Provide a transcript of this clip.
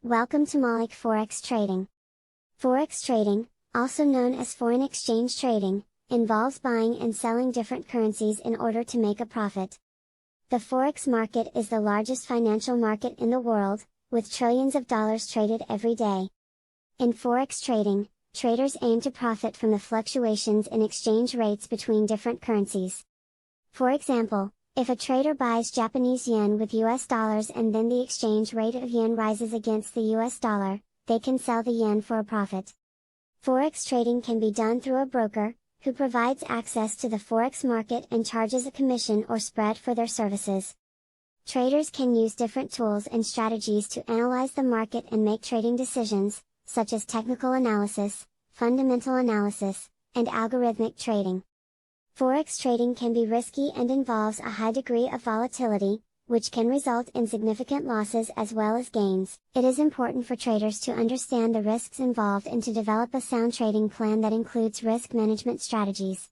Welcome to Malik Forex Trading. Forex trading, also known as foreign exchange trading, involves buying and selling different currencies in order to make a profit. The Forex market is the largest financial market in the world, with trillions of dollars traded every day. In Forex trading, traders aim to profit from the fluctuations in exchange rates between different currencies. For example, if a trader buys Japanese yen with US dollars and then the exchange rate of yen rises against the US dollar, they can sell the yen for a profit. Forex trading can be done through a broker, who provides access to the Forex market and charges a commission or spread for their services. Traders can use different tools and strategies to analyze the market and make trading decisions, such as technical analysis, fundamental analysis, and algorithmic trading. Forex trading can be risky and involves a high degree of volatility, which can result in significant losses as well as gains. It is important for traders to understand the risks involved and to develop a sound trading plan that includes risk management strategies.